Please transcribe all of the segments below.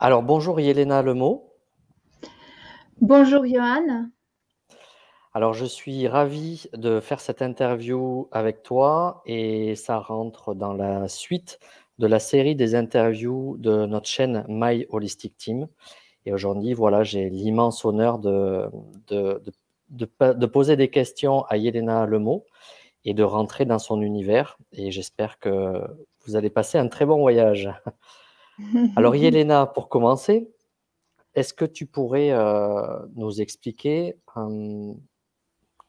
Alors, bonjour Yelena Lemo. Bonjour Johan. Alors, je suis ravi de faire cette interview avec toi et ça rentre dans la suite de la série des interviews de notre chaîne My Holistic Team. Et aujourd'hui, voilà, j'ai l'immense honneur de poser des questions à Yelena Lemo et de rentrer dans son univers. Et j'espère que vous allez passer un très bon voyage. Alors, Yelena, pour commencer, est-ce que tu pourrais nous expliquer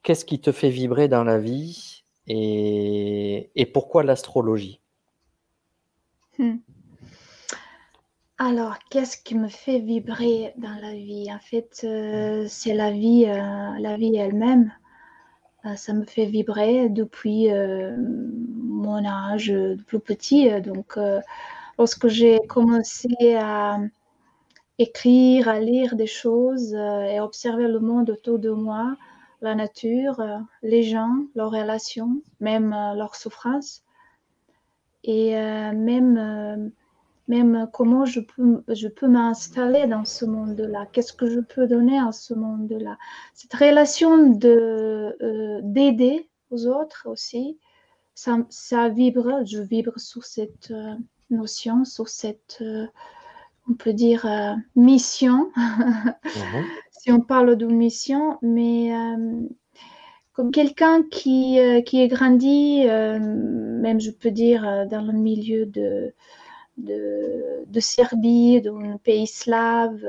qu'est-ce qui te fait vibrer dans la vie et pourquoi l'astrologie? Hmm. Alors, qu'est-ce qui me fait vibrer dans la vie? En fait, c'est la vie elle-même. Ça me fait vibrer depuis mon âge de plus petit. Lorsque j'ai commencé à écrire, à lire des choses et observer le monde autour de moi, la nature, les gens, leurs relations, même leurs souffrances, et même comment je peux m'installer dans ce monde-là, qu'est-ce que je peux donner à ce monde-là. Cette relation d'aider aux autres aussi, ça vibre, je vibre sur cette notion, sur cette, on peut dire, mission, Mhm. si on parle d'une mission, mais comme quelqu'un qui est grandi, même je peux dire, dans le milieu de Serbie, d'un pays slave,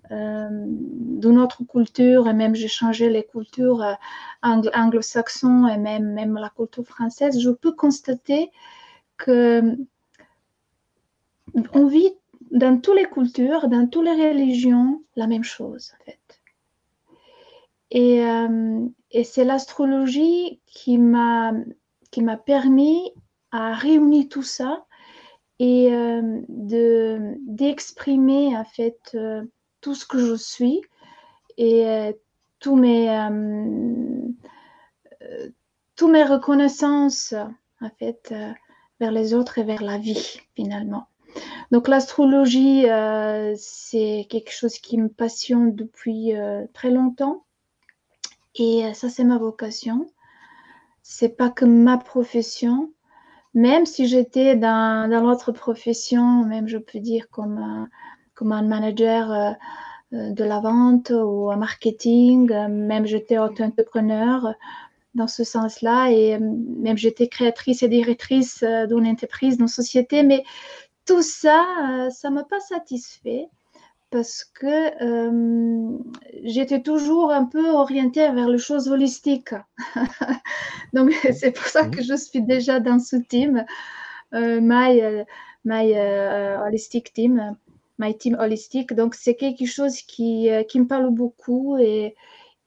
d'une autre culture, et même j'ai changé les cultures anglo-saxons et même la culture française, je peux constater que on vit dans toutes les cultures, dans toutes les religions, la même chose en fait. Et c'est l'astrologie qui m'a permis à réunir tout ça et d'exprimer en fait tout ce que je suis et tous mes tous mes reconnaissances en fait vers les autres et vers la vie finalement. Donc l'astrologie c'est quelque chose qui me passionne depuis très longtemps et ça c'est ma vocation. C'est pas que ma profession, même si j'étais dans l'autre profession, même je peux dire comme un manager de la vente ou un marketing, même j'étais auto-entrepreneur dans ce sens-là et même j'étais créatrice et directrice d'une entreprise, d'une société, mais tout ça, ça ne m'a pas satisfait parce que j'étais toujours un peu orientée vers les choses holistiques. Donc, c'est pour ça que je suis déjà dans ce team, My Holistic Team, My Team Holistic. Donc, c'est quelque chose qui me parle beaucoup et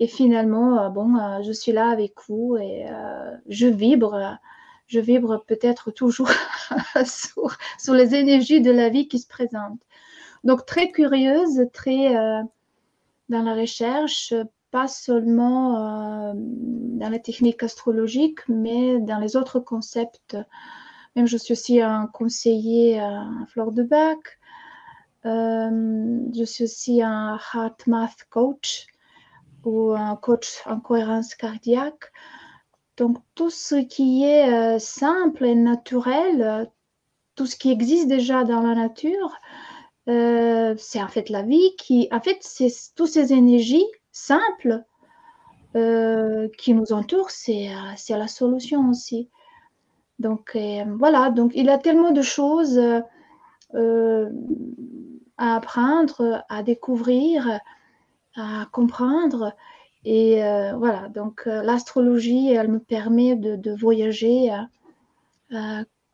finalement, je suis là avec vous et je vibre peut-être toujours sur les énergies de la vie qui se présentent. Donc, très curieuse, très dans la recherche, pas seulement dans les techniques astrologiques, mais dans les autres concepts. Même je suis aussi un conseiller à Fleur de Bac. Je suis aussi un Heart Math Coach ou un coach en cohérence cardiaque. Donc tout ce qui est simple et naturel, tout ce qui existe déjà dans la nature, c'est en fait la vie qui, en fait, c'est toutes ces énergies simples qui nous entourent, c'est la solution aussi. Donc voilà, donc il y a tellement de choses euh, à apprendre, à découvrir, à comprendre. Et voilà, donc l'astrologie, elle me permet de voyager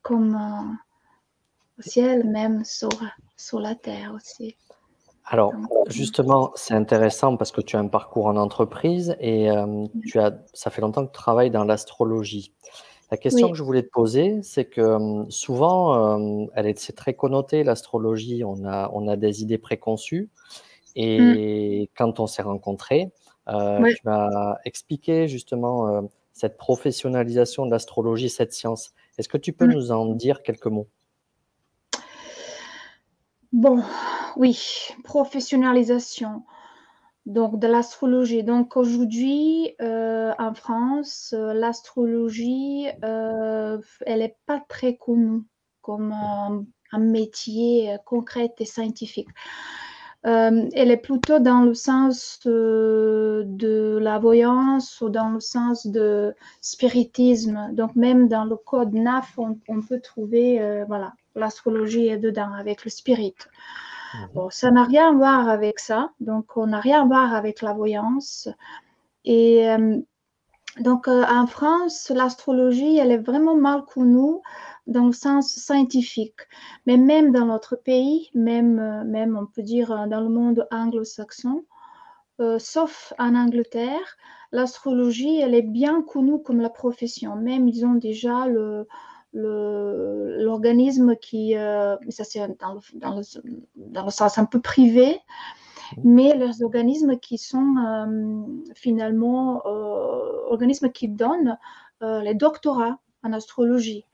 comme au ciel, même sur la terre aussi. Alors, Donc, justement, c'est intéressant parce que tu as un parcours en entreprise et ça fait longtemps que tu travailles dans l'astrologie. La question oui. que je voulais te poser, c'est que souvent, c'est très connoté, l'astrologie, on a des idées préconçues. Mm. Et quand on s'est rencontrés, Ouais. tu m'as expliqué justement cette professionnalisation de l'astrologie, cette science. Est-ce que tu peux Mm. nous en dire quelques mots? Bon, oui, professionnalisation. Donc, de l'astrologie. Donc, aujourd'hui, en France, l'astrologie, elle n'est pas très connue comme un métier concret et scientifique. Elle est plutôt dans le sens de la voyance ou dans le sens de spiritisme. Donc, même dans le code NAF, on peut trouver, voilà, l'astrologie est dedans avec le spirit. Bon, ça n'a rien à voir avec ça, donc on n'a rien à voir avec la voyance. Et donc en France, l'astrologie, elle est vraiment mal connue dans le sens scientifique. Mais même dans notre pays, même on peut dire dans le monde anglo-saxon, sauf en Angleterre, l'astrologie, elle est bien connue comme la profession. Même ils ont déjà l'organisme qui, ça c'est dans le sens un peu privé, mais les organismes qui sont finalement organismes qui donnent les doctorats en astrologie.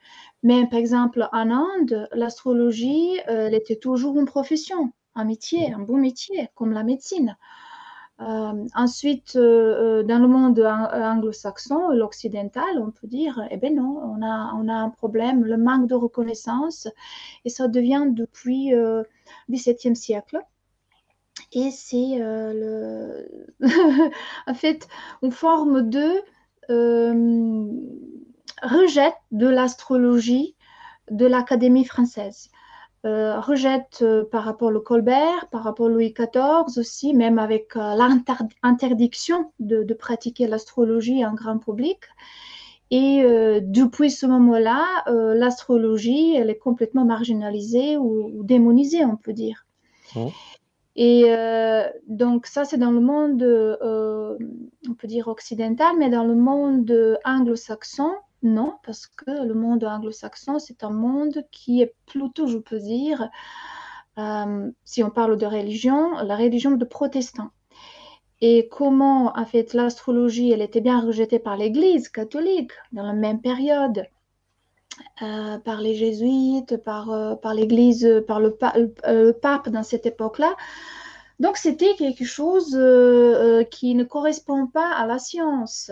Mais par exemple, en Inde, l'astrologie, elle était toujours une profession, un métier, un bon métier, comme la médecine. Ensuite, dans le monde anglo-saxon, l'occidental, on peut dire, eh bien non, on a un problème, le manque de reconnaissance, et ça devient depuis le XVIIe siècle. Et c'est en fait une forme de rejet de l'astrologie de l'Académie française. Rejette par rapport au Colbert, par rapport au Louis XIV aussi, même avec l'interdiction de pratiquer l'astrologie en grand public. Et depuis ce moment-là, l'astrologie, elle est complètement marginalisée ou démonisée, on peut dire. Mmh. Et donc ça, c'est dans le monde, on peut dire occidental, mais dans le monde anglo-saxon, non, parce que le monde anglo-saxon, c'est un monde qui est plutôt, je peux dire, si on parle de religion, la religion de protestants. Et comment, en fait, l'astrologie, elle était bien rejetée par l'Église catholique dans la même période, par les jésuites, par l'Église, par le pape dans cette époque-là. Donc, c'était quelque chose qui ne correspond pas à la science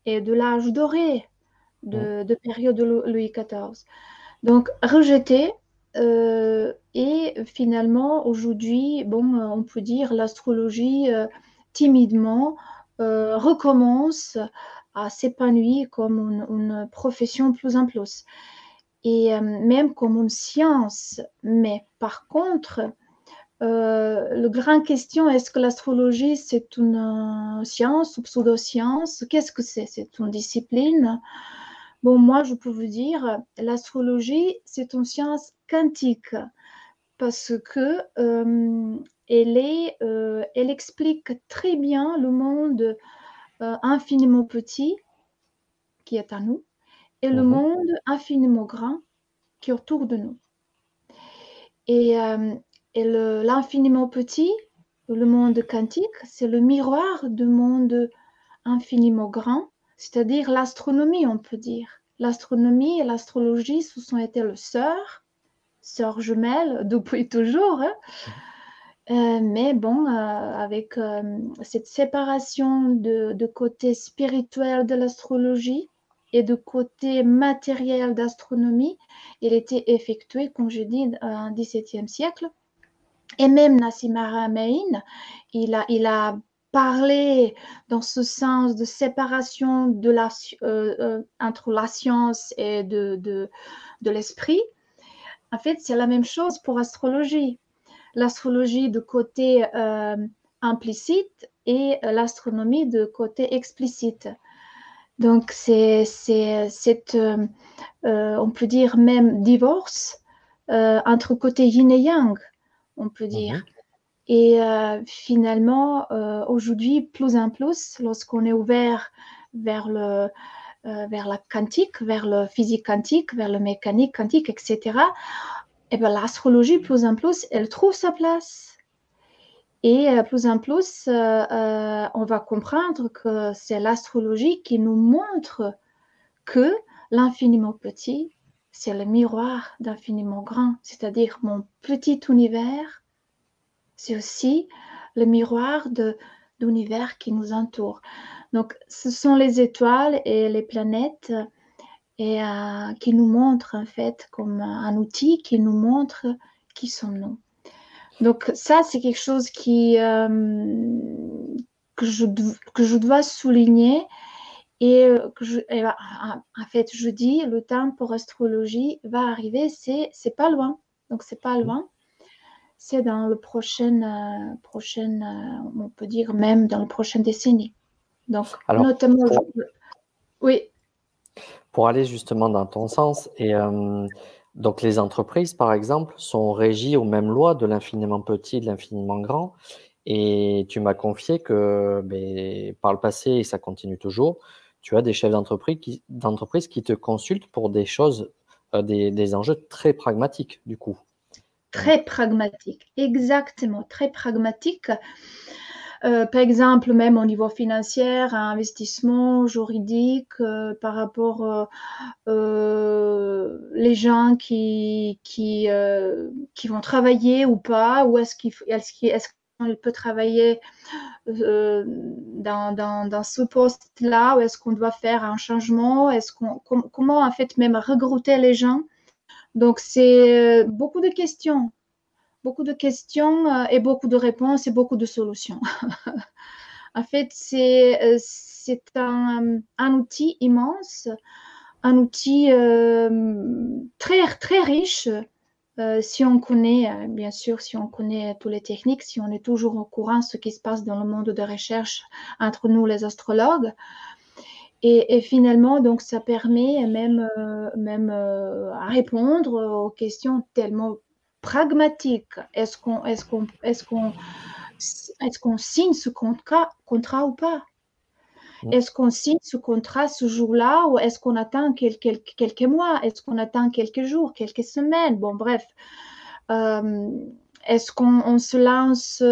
et de l'âge doré de période de Louis XIV. Donc, rejeté. Et finalement, aujourd'hui, bon, on peut dire l'astrologie timidement recommence à s'épanouir comme une profession plus en plus. Et même comme une science. Mais par contre, la grande question, est-ce que l'astrologie, c'est une science ou pseudo-science? Qu'est-ce que c'est? C'est une discipline? Bon, moi, je peux vous dire, l'astrologie, c'est une science quantique parce que elle explique très bien le monde infiniment petit qui est à nous et le monde infiniment grand qui est autour de nous. Et l'infiniment petit, le monde quantique, c'est le miroir du monde infiniment grand, c'est-à-dire l'astronomie, on peut dire. L'astronomie et l'astrologie, ce sont été les sœurs jumelles depuis toujours. Hein. Mais bon, avec cette séparation de côté spirituel de l'astrologie et de côté matériel d'astronomie, il était effectué, comme je dis, au XVIIe siècle. Et même Nassim Haramein, il a parlé dans ce sens de séparation entre la science et de l'esprit. En fait, c'est la même chose pour l'astrologie. L'astrologie de côté implicite et l'astronomie de côté explicite. Donc, c'est on peut dire même divorce entre côté yin et yang, on peut dire. Et finalement, aujourd'hui, plus en plus, lorsqu'on est ouvert vers la quantique, vers le physique quantique, vers le mécanique quantique, etc., et ben, l'astrologie, plus en plus, elle trouve sa place. Et plus en plus, on va comprendre que c'est l'astrologie qui nous montre que l'infiniment petit, c'est le miroir d'infiniment grand, c'est-à-dire mon petit univers, c'est aussi le miroir de l'univers qui nous entoure. Donc, ce sont les étoiles et les planètes et qui nous montrent en fait comme un outil qui nous montre qui sommes-nous. Donc ça, c'est quelque chose que je dois souligner et en fait, je dis, le temps pour astrologie va arriver, c'est pas loin. Donc c'est pas loin. C'est dans le on peut dire même dans la prochaine décennie. Donc, Alors, notamment, oui. pour aller justement dans ton sens, et donc les entreprises, par exemple, sont régies aux mêmes lois de l'infiniment petit et de l'infiniment grand. Et tu m'as confié que par le passé, et ça continue toujours, tu as des chefs d'entreprise qui te consultent pour des choses, des enjeux très pragmatiques, du coup. Très pragmatique, exactement, très pragmatique. Par exemple, même au niveau financier, investissement, juridique, par rapport les gens qui vont travailler ou pas, ou est-ce qu'on peut travailler dans ce poste-là, ou est-ce qu'on doit faire un changement, comment en fait même recruter les gens. Donc c'est beaucoup de questions et beaucoup de réponses et beaucoup de solutions. En fait, c'est un outil immense, un outil très, très riche si on connaît, bien sûr, si on connaît toutes les techniques, si on est toujours au courant de ce qui se passe dans le monde de recherche entre nous, les astrologues. Et finalement, donc, ça permet même à répondre aux questions tellement pragmatiques. Est-ce qu'on signe ce contrat ou pas? Est-ce qu'on signe ce contrat ce jour-là ou est-ce qu'on attend quelques mois? Est-ce qu'on attend quelques jours, quelques semaines? Bon, bref. Est-ce qu'on se lance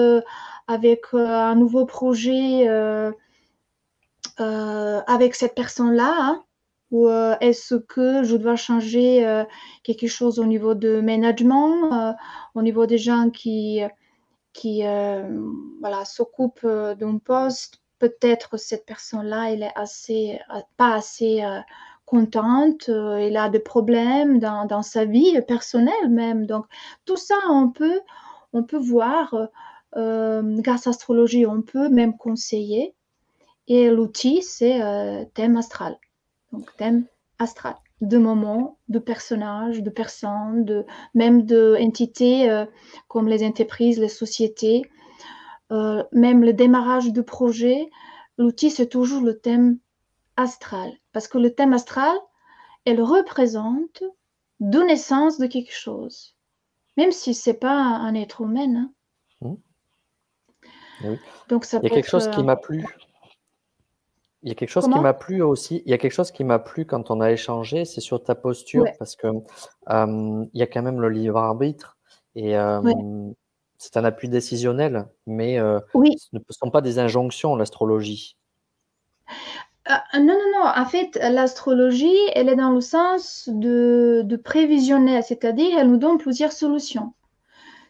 avec un nouveau projet avec cette personne-là, hein? Ou est-ce que je dois changer quelque chose au niveau de management, au niveau des gens qui voilà, s'occupent d'un poste? Peut-être cette personne-là, elle est pas assez contente, elle a des problèmes dans sa vie personnelle même. Donc, tout ça, on peut voir grâce à l'astrologie, on peut même conseiller. Et l'outil, c'est thème astral. Donc, thème astral. De moments, de personnages, de personnes, même d'entités comme les entreprises, les sociétés, même le démarrage de projet. L'outil, c'est toujours le thème astral. Parce que le thème astral, elle représente de naissance de quelque chose. Même si ce n'est pas un être humain. Hein. Oui. Donc, ça Il y a peut quelque être... chose qui m'a plu. Il y a quelque chose qui Comment? m'a plu aussi. Il y a quelque chose qui m'a plu quand on a échangé, c'est sur ta posture, Ouais. parce que il y a quand même le libre arbitre et Ouais. c'est un appui décisionnel, mais Oui. ce ne sont pas des injonctions, l'astrologie. Non, non, non. En fait, l'astrologie, elle est dans le sens de prévisionnel, c'est-à-dire elle nous donne plusieurs solutions.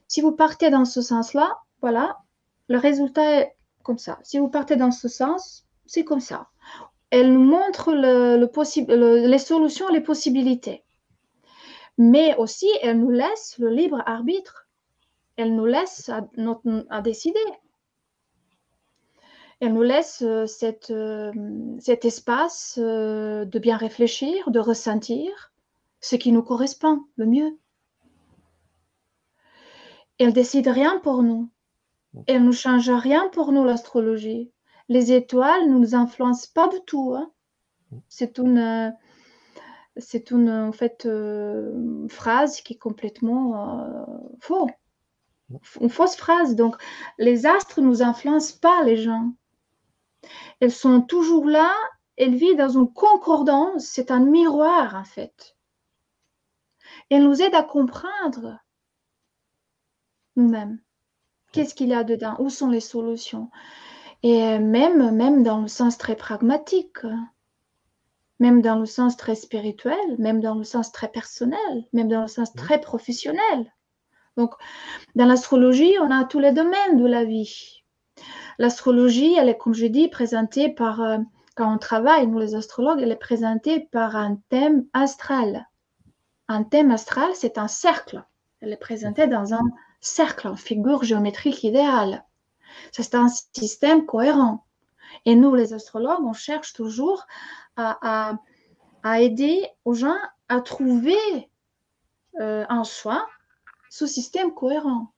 Si vous partez dans ce sens-là, voilà, le résultat est comme ça. Si vous partez dans ce sens, c'est comme ça. Elle nous montre les solutions, les possibilités. Mais aussi, elle nous laisse le libre arbitre. Elle nous laisse à décider. Elle nous laisse cet espace de bien réfléchir, de ressentir ce qui nous correspond le mieux. Elle décide rien pour nous. Elle ne change rien pour nous, l'astrologie. Les étoiles ne nous influencent pas du tout. Hein. C'est une en fait, phrase qui est complètement faux. Une fausse phrase. Donc, les astres ne nous influencent pas, les gens. Elles sont toujours là, elles vivent dans une concordance, c'est un miroir en fait. Elles nous aident à comprendre nous-mêmes. Qu'est-ce qu'il y a dedans? Où sont les solutions? Et même dans le sens très pragmatique. même dans le sens très spirituel, même dans le sens très personnel, même dans le sens très professionnel. Donc, dans l'astrologie, on a tous les domaines de la vie. L'astrologie, elle est, comme je dis, présentée par, quand on travaille, nous les astrologues, elle est présentée par un thème astral. Un thème astral, c'est un cercle. Elle est présentée dans un cercle, en figure géométrique idéale. C'est un système cohérent. Et nous, les astrologues, on cherche toujours à aider aux gens à trouver en soi ce système cohérent.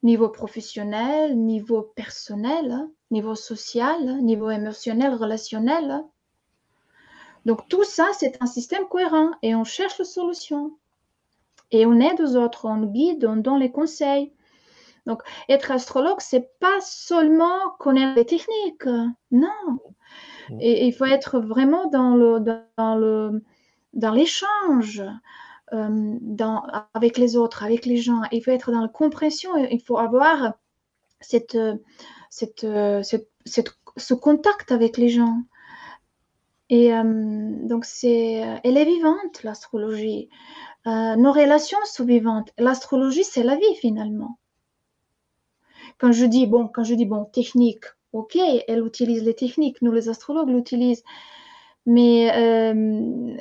Niveau professionnel, niveau personnel, niveau social, niveau émotionnel, relationnel. Donc tout ça, c'est un système cohérent et on cherche la solution. Et on aide aux autres, on guide, on donne les conseils. Donc être astrologue, c'est pas seulement connaître les techniques, non. Et il faut être vraiment dans l'échange, avec les autres, avec les gens. Il faut être dans la compréhension, il faut avoir ce contact avec les gens. Et donc, elle est vivante, l'astrologie. Nos relations sont vivantes. L'astrologie, c'est la vie, finalement. Quand je dis, bon, technique, ok, elle utilise les techniques, nous, les astrologues, l'utilisent. Mais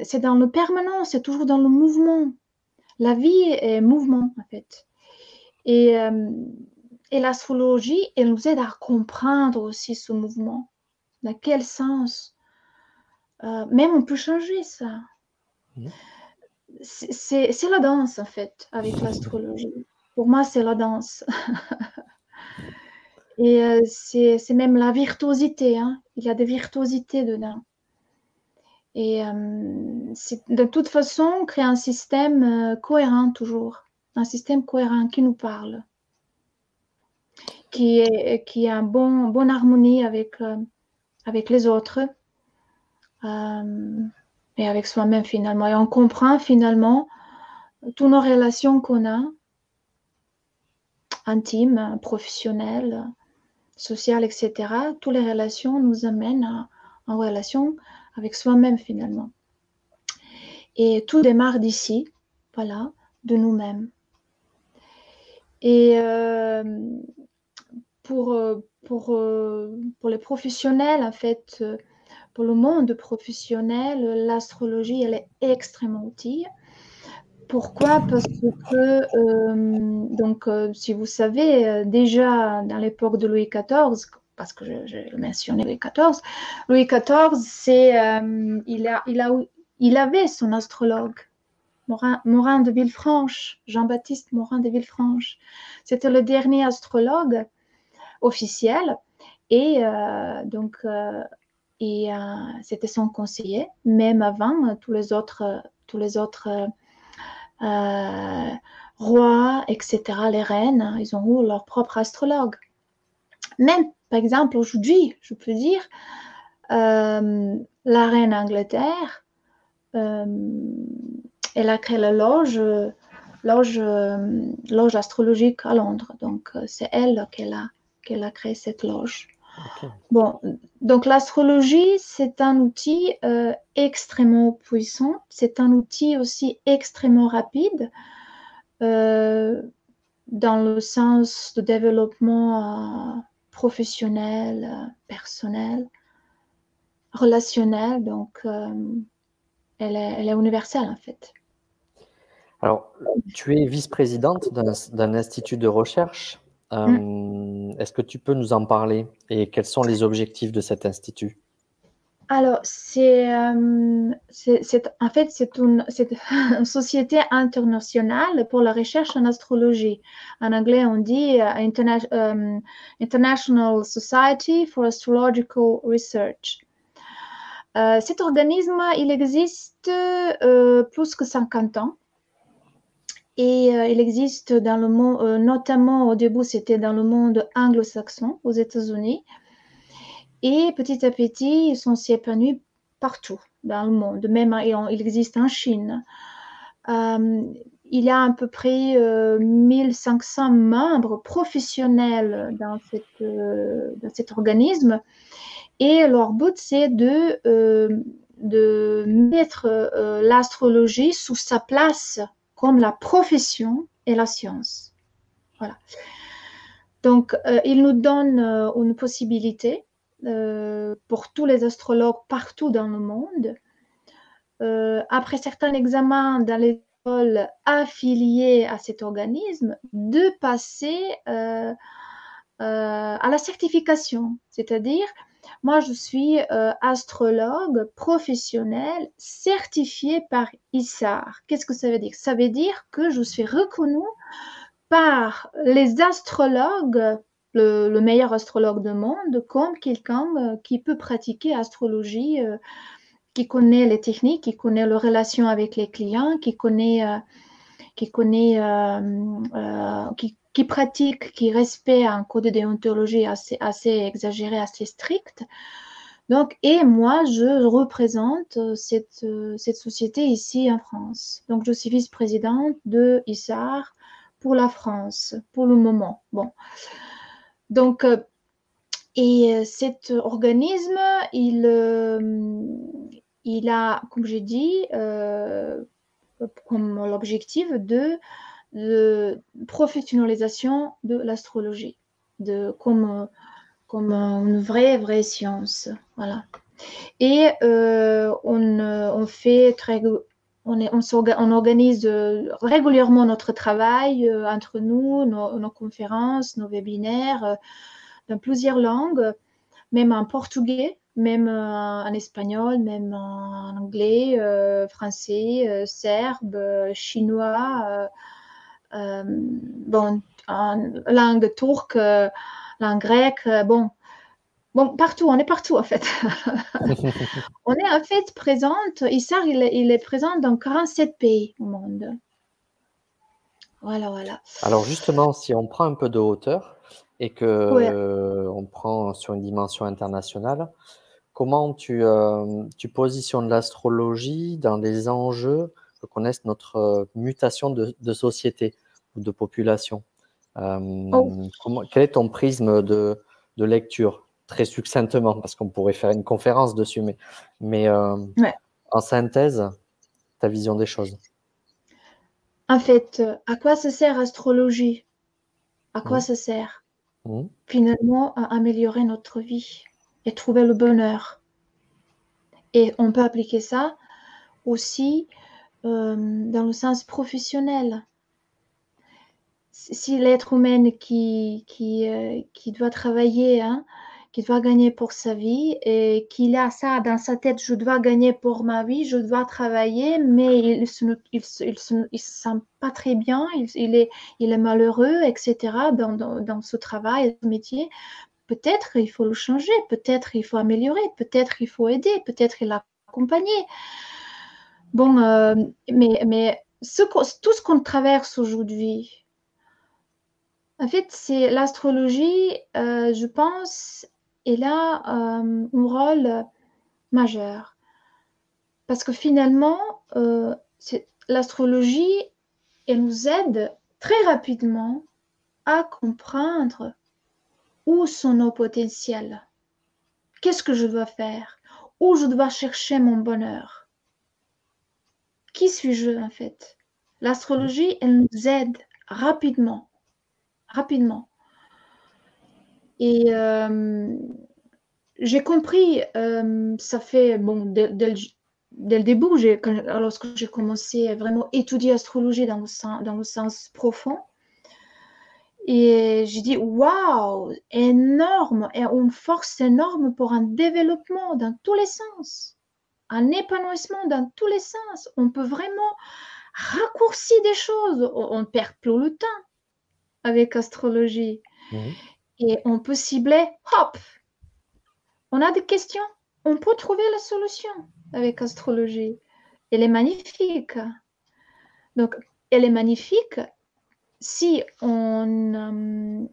c'est dans le permanent, c'est toujours dans le mouvement. La vie est mouvement, en fait. Et l'astrologie, elle nous aide à comprendre aussi ce mouvement. Dans quel sens même on peut changer ça. C'est la danse, en fait, avec l'astrologie. Pour moi, c'est la danse. Et c'est même la virtuosité. Hein. Il y a des virtuosités dedans. Et de toute façon, créer un système cohérent toujours. Un système cohérent qui nous parle. Qui a une bonne harmonie avec les autres. Et avec soi-même finalement. Et on comprend finalement toutes nos relations qu'on a, intimes, professionnelles, sociales, etc. Toutes les relations nous amènent en relation avec soi-même finalement. Et tout démarre d'ici, voilà, de nous-mêmes. Et pour les professionnels, en fait, pour le monde professionnel, l'astrologie, elle est extrêmement utile. Pourquoi? Parce que, donc, si vous savez, déjà dans l'époque de Louis XIV, parce que je mentionnais Louis XIV, Louis XIV, il avait son astrologue, Morin de Villefranche, Jean-Baptiste Morin de Villefranche. C'était le dernier astrologue officiel et donc c'était son conseiller, même avant tous les autres rois, etc., les reines, ils ont eu leur propre astrologue. Même, par exemple, aujourd'hui, je peux dire, la reine d'Angleterre, elle a créé la loge astrologique à Londres. Donc, c'est elle qu'elle a créé cette loge. Okay. Bon, donc l'astrologie, c'est un outil extrêmement puissant. C'est un outil aussi extrêmement rapide dans le sens de développement professionnel, personnel, relationnel. Donc, elle est universelle en fait. Alors, tu es vice-présidente d'un institut de recherche. Est-ce que tu peux nous en parler et quels sont les objectifs de cet institut? Alors, en fait, c'est une société internationale pour la recherche en astrologie. En anglais, on dit International Society for Astrological Research. Cet organisme, il existe plus que 50 ans. Et il existe dans le monde, notamment au début, c'était dans le monde anglo-saxon, aux États-Unis. Et petit à petit, ils sont épanouis partout dans le monde. Même il existe en Chine. Il y a à peu près 1500 membres professionnels dans cet organisme. Et leur but, c'est de de mettre l'astrologie sous sa place comme la profession et la science. Voilà. Donc, il nous donne une possibilité pour tous les astrologues partout dans le monde. Après certains examens dans les écoles affiliées à cet organisme, de passer à la certification. C'est-à-dire, moi, je suis astrologue professionnel certifié par ISAR. Qu'est-ce que ça veut dire? Ça veut dire que je suis reconnue par les astrologues, le meilleur astrologue du monde, comme quelqu'un qui peut pratiquer astrologie, qui connaît les techniques, qui connaît les relations avec les clients, qui pratique, qui respecte un code de déontologie assez exagéré, assez strict. Donc, et moi, je représente cette société ici en France. Donc, je suis vice-présidente de ISAR pour la France, pour le moment. Bon. Donc, et cet organisme, il a, comme j'ai dit, comme l'objectif de professionnalisation de l'astrologie, comme une vraie science. Voilà. Et on fait on organise régulièrement notre travail entre nous, nos conférences, nos webinaires dans plusieurs langues, même en portugais, même en espagnol, même en anglais, français, serbe, chinois, bon, en langue turque, langue grecque, bon, partout, on est partout en fait. On est en fait présente, ISAR, il est présent dans 47 pays au monde. Voilà, voilà. Alors justement, si on prend un peu de hauteur et que Ouais. on prend sur une dimension internationale, comment tu positionnes l'astrologie dans les enjeux que connaissent notre mutation de société ou de population? Oh, Quel est ton prisme de lecture? Très succinctement, parce qu'on pourrait faire une conférence dessus, mais ouais. en synthèse, ta vision des choses. En fait, à quoi ça sert l'astrologie? À quoi Mmh. ça sert? Mmh. Finalement, à améliorer notre vie et trouver le bonheur. Et on peut appliquer ça aussi dans le sens professionnel. Si l'être humain qui doit travailler, hein, qui doit gagner pour sa vie et qu'il a ça dans sa tête, je dois gagner pour ma vie, je dois travailler, mais il se sent pas très bien, il est malheureux, etc. dans ce travail, ce métier. Peut-être il faut le changer, peut-être il faut améliorer, peut-être il faut aider, peut-être il accompagner. Bon, mais tout ce qu'on traverse aujourd'hui, en fait, c'est l'astrologie, je pense, elle a un rôle majeur. Parce que finalement, l'astrologie, elle nous aide très rapidement à comprendre où sont nos potentiels. Qu'est-ce que je dois faire? Où je dois chercher mon bonheur? Qui suis-je en fait? L'astrologie, elle nous aide rapidement, rapidement. Et j'ai compris, ça fait, bon, dès le début, lorsque j'ai commencé à vraiment étudier l'astrologie dans le sens profond, et j'ai dit, waouh, énorme, et une force énorme pour un développement dans tous les sens, un épanouissement dans tous les sens. On peut vraiment raccourcir des choses, on ne perd plus le temps avec l'astrologie. Mmh. Et on peut cibler, hop, on a des questions, on peut trouver la solution avec l'astrologie. Elle est magnifique. Donc, elle est magnifique si on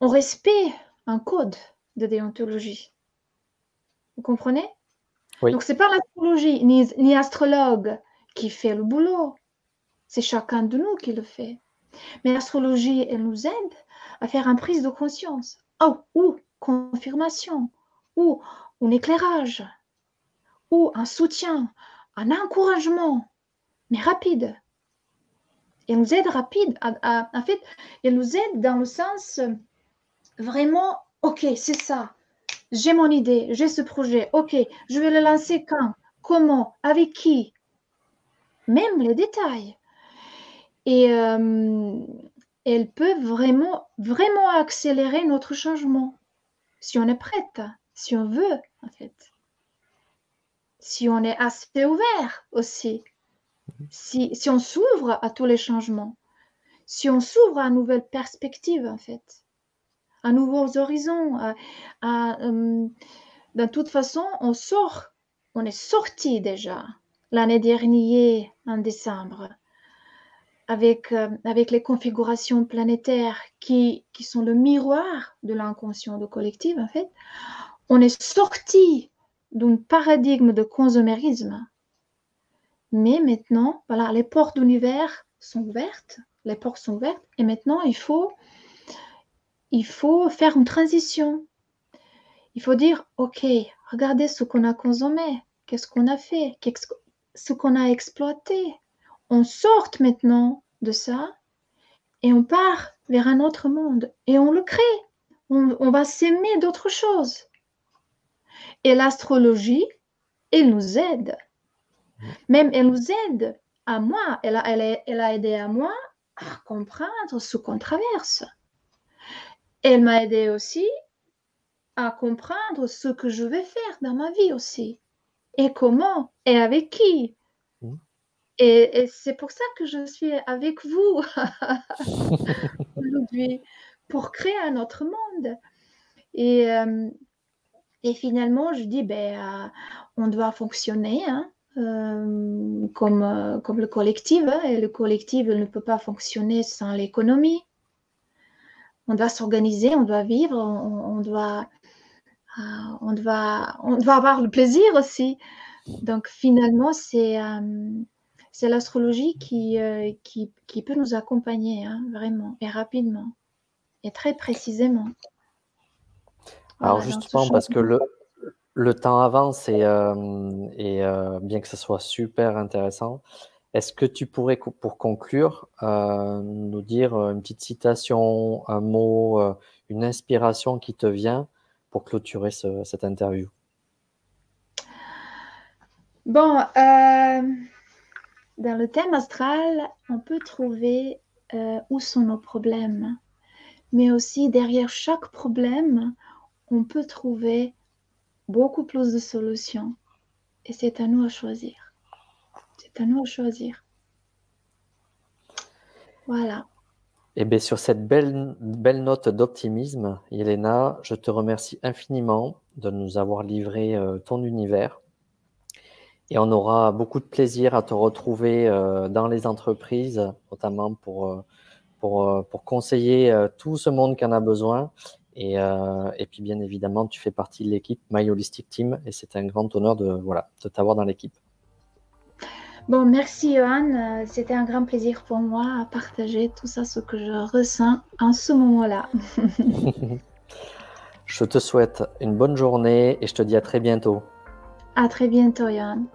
respecte un code de déontologie. Vous comprenez? Oui. Donc, ce n'est pas l'astrologie ni astrologue qui fait le boulot. C'est chacun de nous qui le fait. Mais l'astrologie, elle nous aide à faire une prise de conscience. Oh, ou confirmation, ou un éclairage, ou un soutien, un encouragement, mais rapide. Elle nous aide rapide. En fait, elle nous aide dans le sens vraiment, ok, c'est ça. J'ai mon idée, j'ai ce projet. Ok, je vais le lancer quand, comment, avec qui, même les détails. Et elle peut vraiment, vraiment accélérer notre changement si on est prête, si on veut, en fait. Si on est assez ouvert aussi, si on s'ouvre à tous les changements, si on s'ouvre à de nouvelles perspectives, en fait, à nouveaux horizons, de toute façon, on est sorti déjà l'année dernière, en décembre, avec les configurations planétaires qui sont le miroir de l'inconscient de collectif, en fait. On est sorti d'un paradigme de consumérisme. Mais maintenant, voilà, les portes d'univers sont ouvertes, les portes sont ouvertes, et maintenant il faut faire une transition. Il faut dire, ok, regardez ce qu'on a consommé, qu'est-ce qu'on a fait, ce qu'on a exploité. On sort maintenant de ça et on part vers un autre monde et on le crée. On va s'aimer d'autres choses. Et l'astrologie, elle nous aide. Même elle nous aide à moi. Elle a aidé à moi à comprendre ce qu'on traverse. Elle m'a aidé aussi à comprendre ce que je vais faire dans ma vie aussi. Et comment et avec qui. Et c'est pour ça que je suis avec vous aujourd'hui, pour créer un autre monde. Et finalement, je dis, on doit fonctionner hein, comme le collectif. Hein, et le collectif ne peut pas fonctionner sans l'économie. On doit s'organiser, on doit vivre, on doit avoir le plaisir aussi. Donc finalement, c'est l'astrologie qui peut nous accompagner hein, vraiment et rapidement et très précisément. Alors Voilà, justement, parce que le temps avance et bien que ce soit super intéressant, est-ce que tu pourrais, pour conclure, nous dire une petite citation, un mot, une inspiration qui te vient pour clôturer cette interview? Bon, dans le thème astral, on peut trouver où sont nos problèmes, mais aussi derrière chaque problème, on peut trouver beaucoup plus de solutions. Et c'est à nous à choisir. C'est à nous à choisir. Voilà. Eh bien, sur cette belle note d'optimisme, Yelena, je te remercie infiniment de nous avoir livré ton univers. Et on aura beaucoup de plaisir à te retrouver dans les entreprises, notamment pour conseiller tout ce monde qui en a besoin. Et puis, bien évidemment, tu fais partie de l'équipe My Holistic Team et c'est un grand honneur de t'avoir dans l'équipe. Bon, merci Johan. C'était un grand plaisir pour moi à partager tout ça, ce que je ressens en ce moment-là. Je te souhaite une bonne journée et je te dis à très bientôt. À très bientôt, Johan.